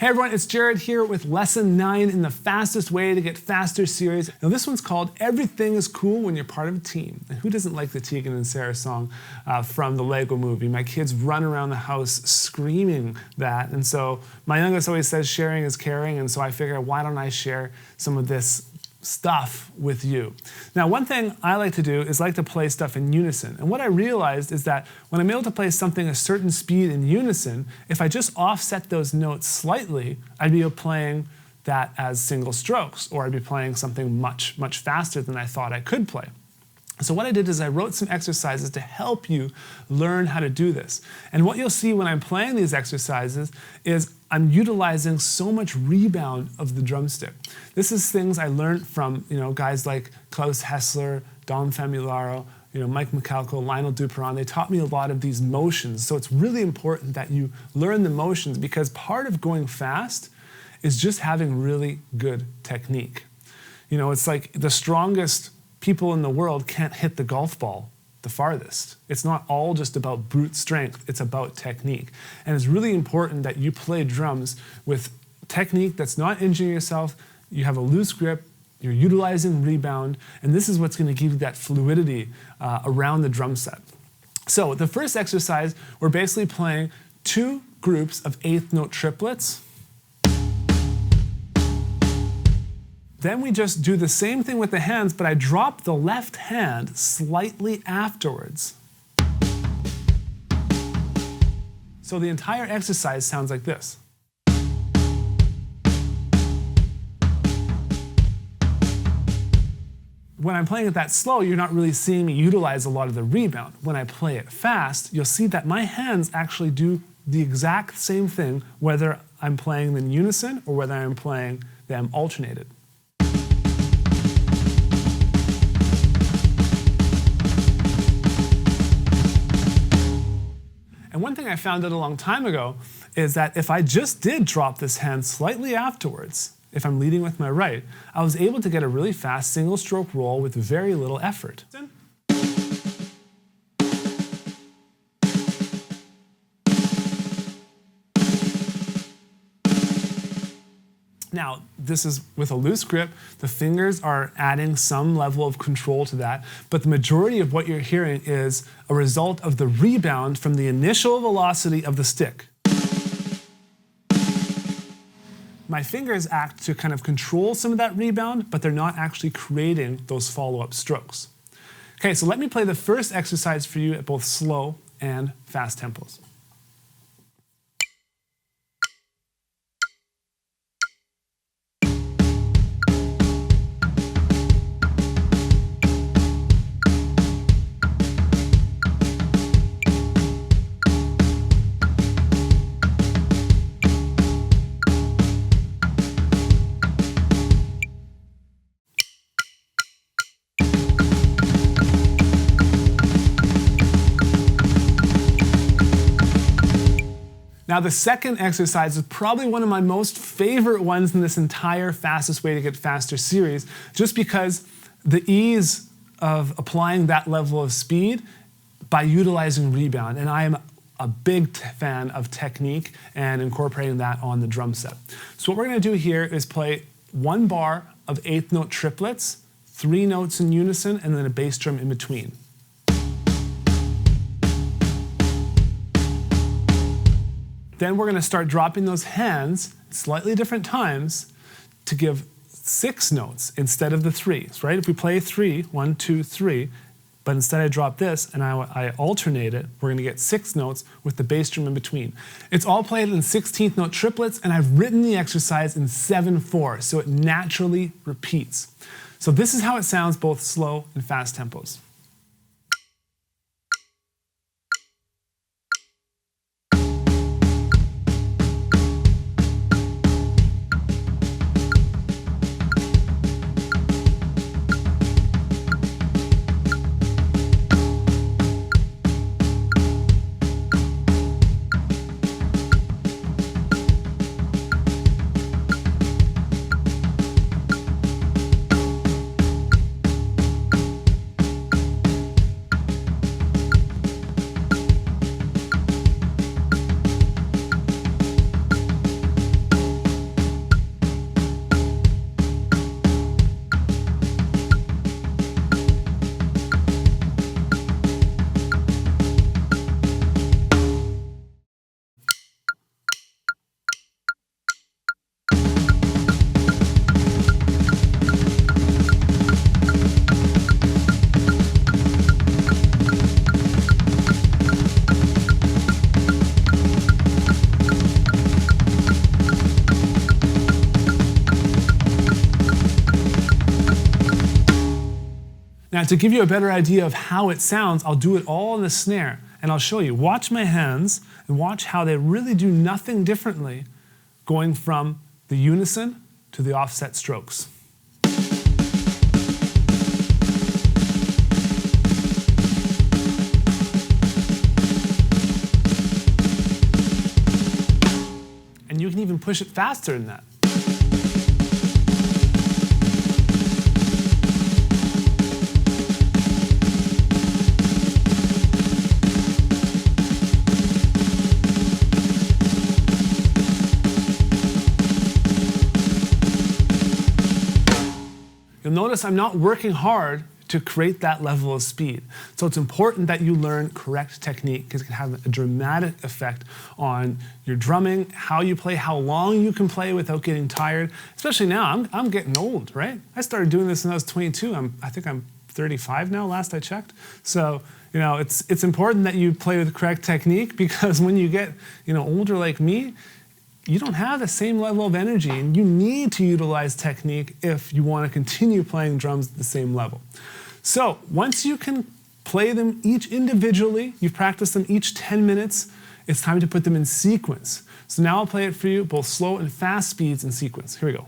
Hey everyone, it's Jared here with lesson 9 in the fastest way to get faster series. Now this one's called Everything is Cool When You're Part of a Team. And who doesn't like the Tegan and Sarah song from the Lego movie? My kids run around the house screaming that. And so my youngest always says sharing is caring. And so I figured, why don't I share some of this stuff with you. Now, one thing I like to do is like to play stuff in unison. And what I realized is that when I'm able to play something a certain speed in unison, if I just offset those notes slightly, I'd be playing that as single strokes, or I'd be playing something much, much faster than I thought I could play. So what I did is I wrote some exercises to help you learn how to do this. And what you'll see when I'm playing these exercises is I'm utilizing so much rebound of the drumstick. This is things I learned from guys like Klaus Hessler, Dom Famularo, Mike McCalco, Lionel Duperon. They taught me a lot of these motions. So it's really important that you learn the motions, because part of going fast is just having really good technique. It's like the strongest people in the world can't hit the golf ball the farthest. It's not all just about brute strength, it's about technique. And it's really important that you play drums with technique that's not injuring yourself, you have a loose grip, you're utilizing rebound, and this is what's going to give you that fluidity around the drum set. So the first exercise, we're basically playing 2 groups of 8th note triplets. Then we just do the same thing with the hands, but I drop the left hand slightly afterwards. So the entire exercise sounds like this. When I'm playing it that slow, you're not really seeing me utilize a lot of the rebound. When I play it fast, you'll see that my hands actually do the exact same thing, whether I'm playing them in unison or whether I'm playing them alternated. And one thing I found out a long time ago is that if I just did drop this hand slightly afterwards, if I'm leading with my right, I was able to get a really fast single stroke roll with very little effort. Now, this is with a loose grip. The fingers are adding some level of control to that, but the majority of what you're hearing is a result of the rebound from the initial velocity of the stick. My fingers act to kind of control some of that rebound, but they're not actually creating those follow-up strokes. Okay, so let me play the first exercise for you at both slow and fast tempos. Now the second exercise is probably one of my most favorite ones in this entire Fastest Way to Get Faster series, just because the ease of applying that level of speed by utilizing rebound. And I am a big fan of technique and incorporating that on the drum set. So what we're going to do here is play 1 bar of 8th note triplets, 3 notes in unison, and then a bass drum in between. Then we're going to start dropping those hands slightly different times to give 6 notes instead of the 3s, right? If we play 3, 1, 2, 3, but instead I drop this and I alternate it, we're going to get 6 notes with the bass drum in between. It's all played in 16th note triplets, and I've written the exercise in 7/4, so it naturally repeats. So this is how it sounds both slow and fast tempos. Now, to give you a better idea of how it sounds, I'll do it all on the snare, and I'll show you. Watch my hands and watch how they really do nothing differently going from the unison to the offset strokes. And you can even push it faster than that. You'll notice I'm not working hard to create that level of speed. So it's important that you learn correct technique because it can have a dramatic effect on your drumming, how you play, how long you can play without getting tired. Especially now, I'm getting old, right? I started doing this when I was 22. I think I'm 35 now, last I checked. So, it's important that you play with the correct technique because when you get, older like me, you don't have the same level of energy, and you need to utilize technique if you want to continue playing drums at the same level. So once you can play them each individually, you've practiced them each 10 minutes, it's time to put them in sequence. So now I'll play it for you, both slow and fast speeds in sequence. Here we go.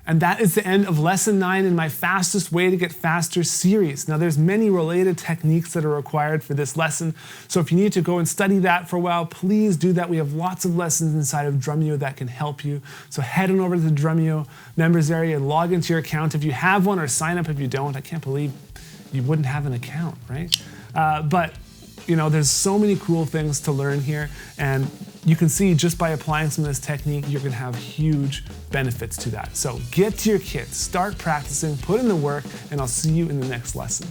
And that is the end of lesson 9 in my Fastest Way to Get Faster series. Now there's many related techniques that are required for this lesson. So if you need to go and study that for a while, please do that. We have lots of lessons inside of Drumeo that can help you. So head on over to the Drumeo members area and log into your account if you have one, or sign up if you don't. I can't believe you wouldn't have an account, right? But there's so many cool things to learn here, and you can see just by applying some of this technique, you're gonna have huge benefits to that. So get to your kit, start practicing, put in the work, and I'll see you in the next lesson.